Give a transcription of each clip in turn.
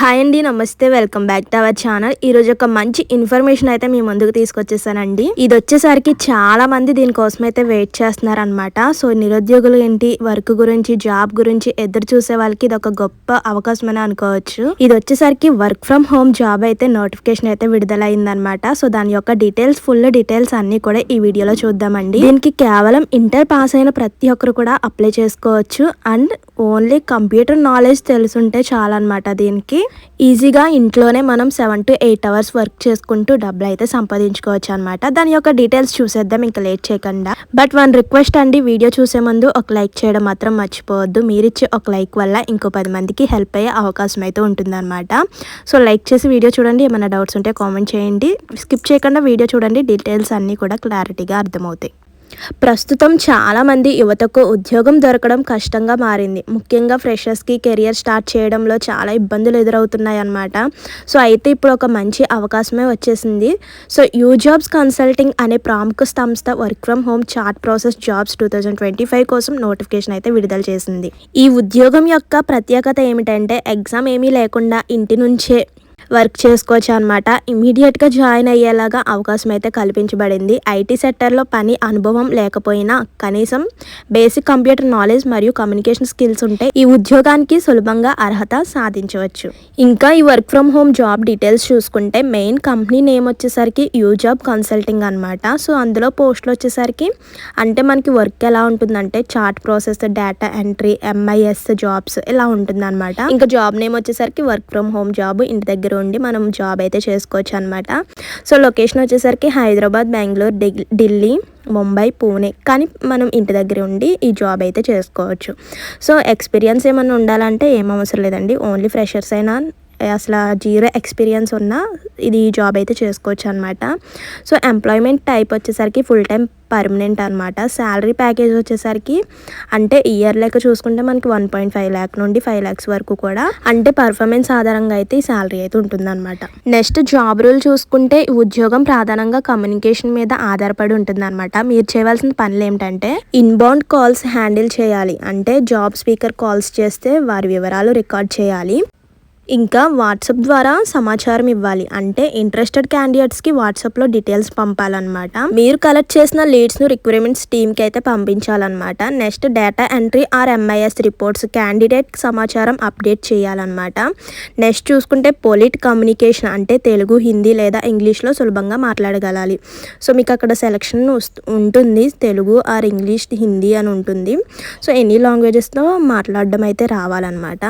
Hi అండి, నమస్తే, welcome back to our channel. ఈ రోజు ఒక మంచి ఇన్ఫర్మేషన్ అయితే మీ ముందుకు తీసుకొచ్చేసానండి. ఇది వచ్చేసరికి చాలా మంది దీనికోసం అయితే వెయిట్ చేస్తున్నారు అనమాట. సో నిరుద్యోగులు ఏంటి, వర్క్ గురించి, జాబ్ గురించి ఎదురు చూసే వాళ్ళకి ఇది ఒక గొప్ప అవకాశం అని అనుకోవచ్చు. ఇది వచ్చేసరికి వర్క్ ఫ్రమ్ హోమ్ జాబ్ అయితే నోటిఫికేషన్ అయితే విడుదలైందనమాట. సో దాని యొక్క ఫుల్ డీటెయిల్స్ అన్ని కూడా ఈ వీడియోలో చూద్దామండి. దీనికి కేవలం ఇంటర్ పాస్ అయిన ప్రతి ఒక్కరు కూడా అప్లై చేసుకోవచ్చు. అండ్ ఓన్లీ కంప్యూటర్ నాలెడ్జ్ తెలుసుంటే చాలన్నమాట. దీనికి ఈజీగా ఇంట్లోనే మనం 7 to 8 hours వర్క్ చేసుకుంటూ డబ్బులు అయితే సంపాదించుకోవచ్చు అనమాట. దాని యొక్క డీటెయిల్స్ చూసేద్దాం ఇంకా లేట్ చేయకుండా. బట్ వన్ రిక్వెస్ట్ అండి, వీడియో చూసే ముందు ఒక లైక్ చేయడం మాత్రం మర్చిపోవద్దు. మీరిచ్చే ఒక లైక్ వల్ల ఇంకో 10 మందికి హెల్ప్ అయ్యే అవకాశం అయితే ఉంటుందన్నమాట. సో లైక్ చేసి వీడియో చూడండి. ఏమైనా డౌట్స్ ఉంటే కామెంట్ చేయండి. స్కిప్ చేయకుండా వీడియో చూడండి. డీటెయిల్స్ అన్నీ కూడా క్లారిటీగా అర్థమవుతాయి. ప్రస్తుతం చాలామంది యువతకు ఉద్యోగం దొరకడం కష్టంగా మారింది. ముఖ్యంగా ఫ్రెషర్స్కి కెరియర్ స్టార్ట్ చేయడంలో చాలా ఇబ్బందులు ఎదురవుతున్నాయి అన్నమాట. సో అయితే ఇప్పుడు ఒక మంచి అవకాశమే వచ్చేసింది. సో యూజాబ్స్ కన్సల్టింగ్ అనే ప్రముఖ సంస్థ work from home chat process jobs 2025 కోసం నోటిఫికేషన్ అయితే విడుదల చేసింది. ఈ ఉద్యోగం యొక్క ప్రత్యేకత ఏమిటంటే ఎగ్జామ్ ఏమీ లేకుండా ఇంటి నుంచే వర్క్ చేసుకోవచ్చు అనమాట. ఇమీడియట్గా జాయిన్ అయ్యేలాగా అవకాశం అయితే కల్పించబడింది. ఐటీ సెక్టర్లో పని అనుభవం లేకపోయినా కనీసం బేసిక్ కంప్యూటర్ నాలెడ్జ్ మరియు కమ్యూనికేషన్ స్కిల్స్ ఉంటే ఈ ఉద్యోగానికి సులభంగా అర్హత సాధించవచ్చు. ఇంకా ఈ work from home job details చూసుకుంటే మెయిన్ కంపెనీ నేమ్ వచ్చేసరికి యూజాబ్ కన్సల్టింగ్ అనమాట. సో అందులో పోస్టులు వచ్చేసరికి అంటే మనకి వర్క్ ఎలా ఉంటుందంటే chat process, data entry, MIS jobs ఇలా ఉంటుందన్నమాట. ఇంకా జాబ్ నేమ్ వచ్చేసరికి వర్క్ ఫ్రమ్ హోమ్ జాబ్, ఇంటి దగ్గర ఉండి మనం జాబ్ అయితే చేసుకోవచ్చు అనమాట. సో లొకేషన్ వచ్చేసరికి హైదరాబాద్, బెంగళూరు, ఢిల్లీ, ముంబై, పూణే, కానీ మనం ఇంటి దగ్గర ఉండి ఈ జాబ్ అయితే చేసుకోవచ్చు. సో ఎక్స్పీరియన్స్ ఏమైనా ఉండాలంటే ఏం అవసరం లేదండి. ఓన్లీ ఫ్రెషర్స్ అయినా అసలు 0 ఎక్స్పీరియన్స్ ఉన్న ఇది జాబ్ అయితే చేసుకోవచ్చు అనమాట. సో ఎంప్లాయ్మెంట్ టైప్ వచ్చేసరికి ఫుల్ టైం పర్మనెంట్ అనమాట. శాలరీ ప్యాకేజ్ వచ్చేసరికి అంటే ఇయర్ లెక్క చూసుకుంటే మనకి 1.5 lakh నుండి 5 lakhs వరకు కూడా అంటే పర్ఫార్మెన్స్ ఆధారంగా అయితే ఈ శాలరీ అయితే ఉంటుందన్నమాట. నెక్స్ట్ జాబ్ రూల్ చూసుకుంటే ఈ ఉద్యోగం ప్రధానంగా కమ్యూనికేషన్ మీద ఆధారపడి ఉంటుందన్నమాట. మీరు చేయవలసిన పనులు ఏమిటంటే ఇన్బౌండ్ కాల్స్ హ్యాండిల్ చేయాలి. అంటే జాబ్ స్పీకర్ కాల్స్ చేస్తే వారి వివరాలు రికార్డ్ చేయాలి. ఇంకా వాట్సాప్ ద్వారా సమాచారం ఇవ్వాలి. అంటే ఇంట్రెస్టెడ్ క్యాండిడేట్స్కి వాట్సాప్లో డీటెయిల్స్ పంపాలన్నమాట. మీరు కలెక్ట్ చేసిన లీడ్స్ను రిక్రూట్మెంట్స్ టీమ్కి అయితే పంపించాలన్నమాట. Next data entry or MIS reports candidate సమాచారం అప్డేట్ చేయాలన్నమాట. నెక్స్ట్ చూసుకుంటే పొలిట్ కమ్యూనికేషన్ అంటే తెలుగు, హిందీ లేదా ఇంగ్లీష్లో సులభంగా మాట్లాడగలాలి. సో మీకు అక్కడ సెలెక్షన్ ఉంటుంది, తెలుగు ఆర్ ఇంగ్లీష్, హిందీ అని ఉంటుంది. సో ఎనీ లాంగ్వేజెస్తో మాట్లాడడం అయితే రావాలన్నమాట.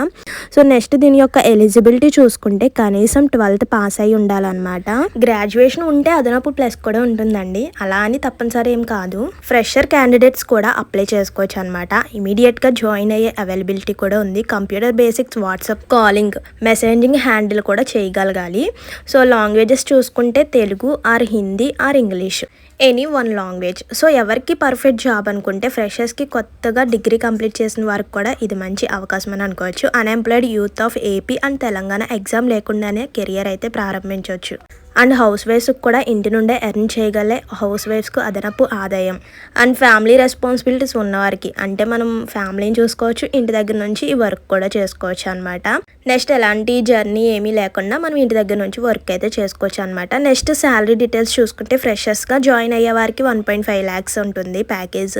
సో నెక్స్ట్ దీని యొక్క ఎలిజిబిలిటీ చూసుకుంటే కనీసం 12th పాస్ అయి ఉండాలన్నమాట. గ్రాడ్యుయేషన్ ఉంటే అదనపు ప్లస్ కూడా ఉంటుందండి. అలా అని తప్పనిసరి ఏం కాదు. ఫ్రెషర్ క్యాండిడేట్స్ కూడా అప్లై చేసుకోవచ్చు అనమాట. ఇమీడియట్గా జాయిన్ అయ్యే అవైలబిలిటీ కూడా ఉంది. Computer basics, WhatsApp calling, messaging handle కూడా చేయగలగాలి. సో లాంగ్వేజెస్ చూసుకుంటే Telugu or Hindi or English, any 1 language. So ఎవరికి పర్ఫెక్ట్ జాబ్ అనుకుంటే ఫ్రెషర్స్కి, కొత్తగా డిగ్రీ కంప్లీట్ చేసిన వారికి కూడా ఇది మంచి అవకాశం అని అనుకోవచ్చు. Unemployed youth of AP and Telangana exam లేకుండానే కెరియర్ అయితే ప్రారంభించవచ్చు. అండ్ హౌస్ వైఫ్స్కి కూడా ఇంటి నుండే ఎర్న్ చేయగలే హౌస్ వైఫ్స్కు అదనపు ఆదాయం. అండ్ ఫ్యామిలీ రెస్పాన్సిబిలిటీస్ ఉన్నవారికి అంటే మనం ఫ్యామిలీని చూసుకోవచ్చు, ఇంటి దగ్గర నుంచి ఈ వర్క్ కూడా చేసుకోవచ్చు అనమాట. నెక్స్ట్ ఎలాంటి జర్నీ ఏమీ లేకుండా మనం ఇంటి దగ్గర నుంచి వర్క్ అయితే చేసుకోవచ్చు అనమాట. నెక్స్ట్ శాలరీ డీటెయిల్స్ చూసుకుంటే ఫ్రెషర్స్గా జాయిన్ అయ్యే వారికి 1.5 lakhs ఉంటుంది ప్యాకేజ్.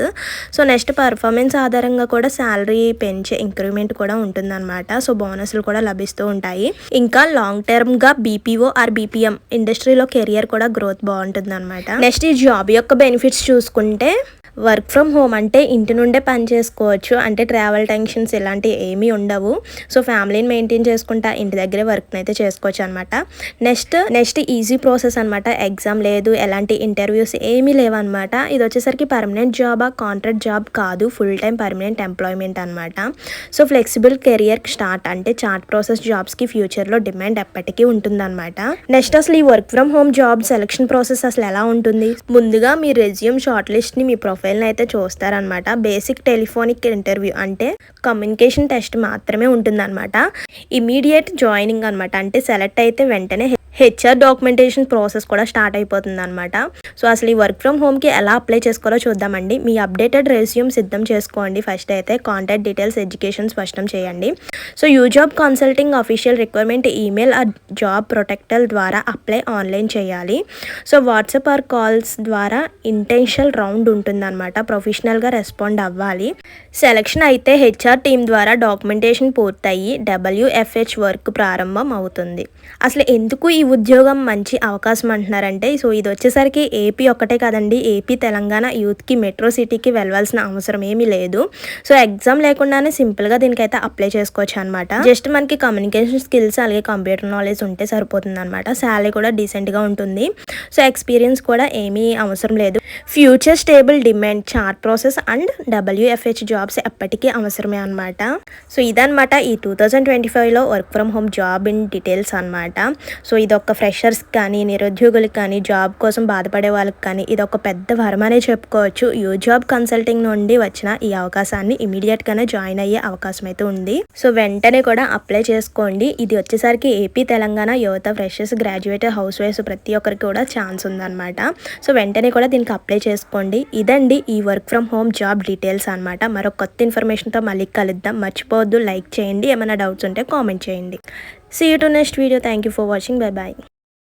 సో నెక్స్ట్ పర్ఫార్మెన్స్ ఆధారంగా కూడా శాలరీ పెంచే ఇంక్రిమెంట్ కూడా ఉంటుందన్నమాట. సో బోనస్లు కూడా లభిస్తూ ఉంటాయి. ఇంకా లాంగ్ టర్మ్గా BPO ఆర్ BPM ఇండస్ట్రీలో కెరియర్ కూడా గ్రోత్ బాగుంటుంది అనమాట. నెక్స్ట్ ఈ జాబ్ యొక్క బెనిఫిట్స్ చూసుకుంటే వర్క్ ఫ్రమ్ హోమ్ అంటే ఇంటి నుండే పని చేసుకోవచ్చు. అంటే ట్రావెల్ టెన్షన్స్ ఇలాంటివి ఏమీ ఉండవు. సో ఫ్యామిలీని మెయింటైన్ చేసుకుంటా ఇంటి దగ్గరే వర్క్ని అయితే చేసుకోవచ్చు అనమాట. నెక్స్ట్ ఈజీ ప్రాసెస్ అనమాట. ఎగ్జామ్ లేదు, ఎలాంటి ఇంటర్వ్యూస్ ఏమీ లేవన్నమాట. ఇది వచ్చేసరికి పర్మనెంట్ జాబా, కాంట్రాక్ట్ జాబ్ కాదు, ఫుల్ టైం పర్మనెంట్ ఎంప్లాయ్మెంట్ అనమాట. సో ఫ్లెక్సిబుల్ కెరియర్ స్టార్ట్ అంటే చాట్ ప్రాసెస్ జాబ్స్కి ఫ్యూచర్లో డిమాండ్ ఎప్పటికీ ఉంటుందన్నమాట. నెక్స్ట్ అసలు ఈ work from home job selection process అసలు ఎలా ఉంటుంది? ముందుగా మీ రెజ్యూమ్ షార్ట్ లిస్ట్ని మీ ప్రొఫైల్ని అయితే చూస్తారనమాట. బేసిక్ టెలిఫోనిక్ ఇంటర్వ్యూ అంటే కమ్యూనికేషన్ టెస్ట్ మాత్రమే ఉంటుందన్నమాట. ఇమీడియట్ జాయినింగ్ అనమాట. అంటే సెలెక్ట్ అయితే వెంటనే హెచ్ఆర్ డాక్యుమెంటేషన్ ప్రాసెస్ కూడా స్టార్ట్ అయిపోతుంది అనమాట. సో అసలు ఈ వర్క్ ఫ్రమ్ హోమ్కి ఎలా అప్లై చేసుకోవాలో చూద్దామండి. మీ అప్డేటెడ్ రెజ్యూమ్ సిద్ధం చేసుకోండి. ఫస్ట్ అయితే కాంటాక్ట్ డీటెయిల్స్ ఎడ్యుకేషన్ స్పష్టం చేయండి. సో యూజాబ్ కన్సల్టింగ్ అఫీషియల్ రిక్వైర్మెంట్ ఈమెయిల్ ఆ జాబ్ ప్రొటెక్టర్ ద్వారా అప్లై ఆన్లైన్ చేయాలి. సో వాట్సాప్ ఆర్ కాల్స్ ద్వారా ఇంటెన్షియల్ రౌండ్ ఉంటుందన్నమాట. ప్రొఫెషనల్గా రెస్పాండ్ అవ్వాలి. సెలక్షన్ అయితే హెచ్ఆర్ టీం ద్వారా డాక్యుమెంటేషన్ పూర్తయి WFH వర్క్ ప్రారంభం అవుతుంది. అసలు ఎందుకు ఈ ఉద్యోగం మంచి అవకాశం అంటున్నారంటే, సో ఇది వచ్చేసరికి ఏపీ ఒక్కటే కాదండి, ఏపీ తెలంగాణ యూత్కి మెట్రో సిటీకి వెళ్ళాల్సిన అవసరం ఏమీ లేదు. సో ఎగ్జామ్ లేకుండానే సింపుల్గా దీనికైతే అప్లై చేసుకోవచ్చు అనమాట. జస్ట్ మనకి కమ్యూనికేషన్ స్కిల్స్ అలాగే కంప్యూటర్ నాలెడ్జ్ ఉంటే సరిపోతుంది అనమాట. శాలరీ కూడా డీసెంట్గా ఉంటుంది. సో ఎక్స్పీరియన్స్ కూడా ఏమీ అవసరం లేదు. Future stable demand chart process and WFH jobs ఎప్పటికీ అవసరమే అనమాట. సో ఇదనమాట ఈ 2025లో work from home job in details అనమాట. సో ఇదొక ఫ్రెషర్స్ కానీ నిరుద్యోగులకు కానీ జాబ్ కోసం బాధపడే వాళ్ళకి కానీ ఇదొక పెద్ద వరమనే చెప్పుకోవచ్చు. యూజాబ్ కన్సల్టింగ్ నుండి వచ్చిన ఈ అవకాశాన్ని ఇమీడియట్గానే జాయిన్ అయ్యే అవకాశం అయితే ఉంది. సో వెంటనే కూడా అప్లై చేసుకోండి. ఇది వచ్చేసరికి ఏపీ తెలంగాణ యువత ఫ్రెషర్స్ గ్రాడ్యుయేట్ హౌస్ వైఫ్స్ ప్రతి ఒక్కరికి కూడా ఛాన్స్ ఉందన్నమాట. సో వెంటనే కూడా దీనికి అప్లై చేసుకోండి. ఇదండి ఈ work from home job details అనమాట. మరో కొత్త ఇన్ఫర్మేషన్తో మళ్ళీ కలుద్దాం. మర్చిపోవద్దు లైక్ చేయండి. ఏమైనా డౌట్స్ ఉంటే కామెంట్ చేయండి. See you to next video. Thank you for watching. Bye bye.